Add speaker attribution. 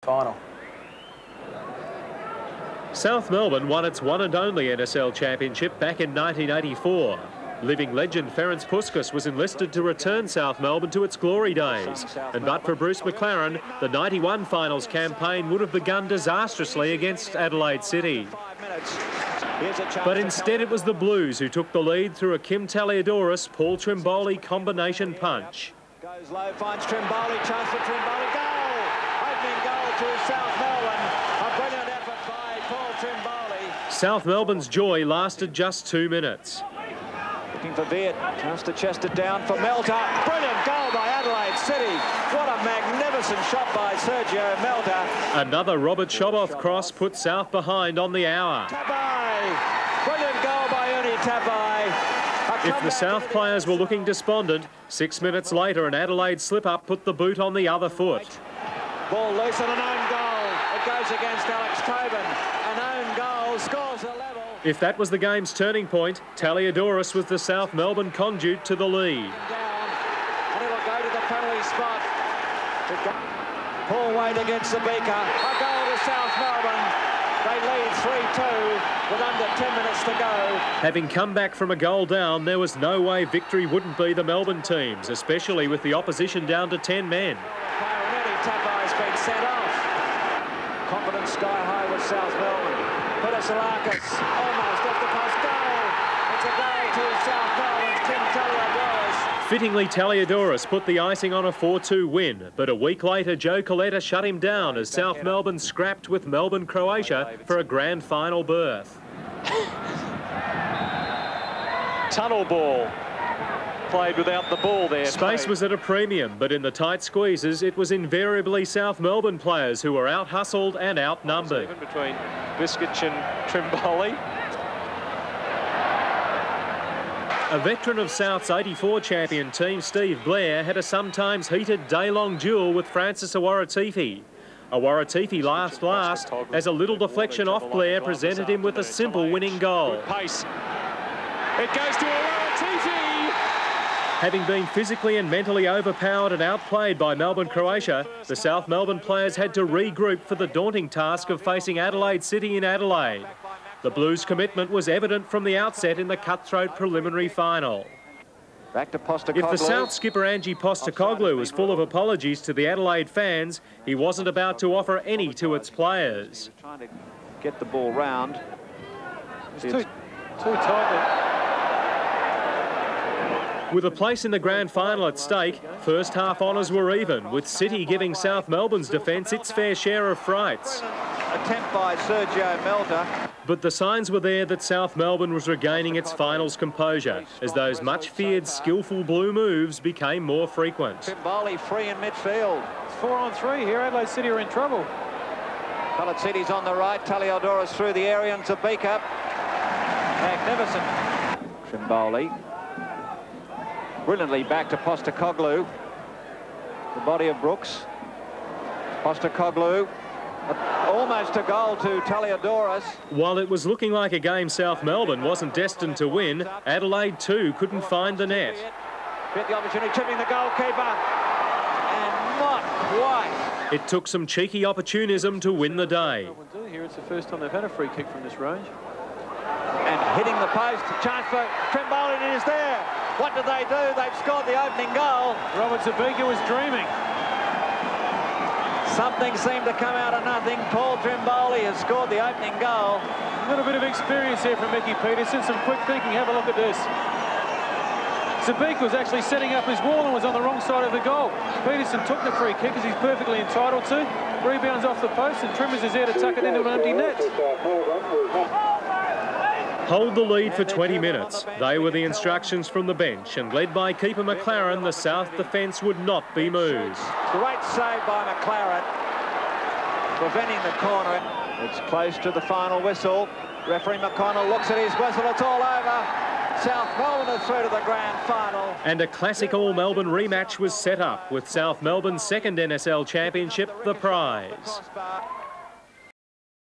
Speaker 1: Final.
Speaker 2: South Melbourne won its one and only NSL championship back in 1984. Living legend Ferenc Puskas was enlisted to return South Melbourne to its glory days. And but for Bruce McLaren, the 91 finals campaign would have begun disastrously against Adelaide City. But instead it was the Blues who took the lead through a Kim Taliadoris-Paul Trimboli combination punch.
Speaker 3: Goes low, finds Trimboli, chance for Trimboli, goal! Opening goal to South Melbourne. A brilliant effort by Paul Trimboli.
Speaker 2: South Melbourne's joy lasted just 2 minutes.
Speaker 3: Looking for Viet, chance to chest it down for Melter. Brilliant goal by Adelaide City. What a magnificent shot by Sergio Melter.
Speaker 2: Another Robert Shoboth cross put South behind on the hour.
Speaker 3: Tabai. Brilliant goal by Ernie Tabai.
Speaker 2: If the South players were looking despondent, 6 minutes later an Adelaide slip-up put the boot on the other foot.
Speaker 3: Ball loose and an own goal. It goes against Alex Tobin. An own goal, scores a level.
Speaker 2: If that was the game's turning point, Taliadoris was the South Melbourne conduit to the lead.
Speaker 3: Down, and it'll go to the penalty spot. Paul Wade against the Beaker. A goal to South Melbourne. They lead 3-2 with under 10 minutes to go.
Speaker 2: Having come back from a goal down, there was no way victory wouldn't be the Melbourne teams, especially with the opposition down to 10 men.
Speaker 3: Already Tabai has been sent off. Confidence sky high with South Melbourne. Peter Salakis almost off the post. Goal! It's a goal to South Melbourne's Kim Taliadoris.
Speaker 2: Fittingly, Taliadoris put the icing on a 4-2 win, but a week later Joe Coletta shut him down as South Melbourne scrapped with Melbourne, Croatia for a grand final berth.
Speaker 4: Tunnel ball. Played without the ball there.
Speaker 2: Space was at a premium, but in the tight squeezes, it was invariably South Melbourne players who were out-hustled and outnumbered.
Speaker 4: Even between Viskic and Trimboli.
Speaker 2: A veteran of South's '84 champion team, Steve Blair, had a sometimes heated day-long duel with Francis Awaratifi. Awaratifi laughed last as a little deflection off Blair presented him with a simple winning goal.
Speaker 4: Good pace. It goes to Awaratifi.
Speaker 2: Having been physically and mentally overpowered and outplayed by Melbourne, Croatia, the South Melbourne players had to regroup for the daunting task of facing Adelaide City in Adelaide. The Blues' commitment was evident from the outset in the cutthroat preliminary final.
Speaker 3: Back to Postecoglou.
Speaker 2: If the South skipper Ange Postecoglou was full of apologies to the Adelaide fans, he wasn't about to offer any to its players.
Speaker 3: Trying to get the ball round.
Speaker 4: It's too tight.
Speaker 2: With a place in the grand final at stake, first half honours were even, with City giving South Melbourne's defence its fair share of frights.
Speaker 3: Attempt by Sergio Melter.
Speaker 2: But the signs were there that South Melbourne was regaining its finals composure, as those much-feared skillful blue moves became more frequent.
Speaker 3: Trimboli free in midfield.
Speaker 4: It's 4-on-3 here. Adelaide City are in trouble.
Speaker 3: Coloured City's on the right. Taliadoris through the area into Beaker. Magnificent. Trimboli. Brilliantly back to Postecoglou. The body of Brooks. Postecoglou. Almost a goal to Taliadoris.
Speaker 2: While it was looking like a game South Melbourne wasn't destined to win, Adelaide too couldn't find the net.
Speaker 3: Get the opportunity, tripping the goalkeeper. And not quite.
Speaker 2: It took some cheeky opportunism to win the day.
Speaker 4: Here it's the first time they've had a free kick from this range.
Speaker 3: And hitting the post, chance for Trimboli, and it is there. What did they do? They've scored the opening goal.
Speaker 4: Robert Zabika was dreaming.
Speaker 3: Something seemed to come out of nothing. Paul Trimboli has scored the opening goal.
Speaker 4: A little bit of experience here from Mickey Peterson. Some quick thinking. Have a look at this. Zabika was actually setting up his wall and was on the wrong side of the goal. Peterson took the free kick, as he's perfectly entitled to. Rebounds off the post, and Trimmers is there to tuck it into an empty net.
Speaker 2: Hold the lead for 20 minutes. They were the instructions from the bench, and led by keeper McLaren, the South defence would not be moved.
Speaker 3: Great save by McLaren, preventing the corner. It's close to the final whistle. Referee McConnell looks at his whistle, it's all over. South Melbourne are through to the grand final.
Speaker 2: And a classic all-Melbourne rematch was set up, with South Melbourne's second NSL championship the prize.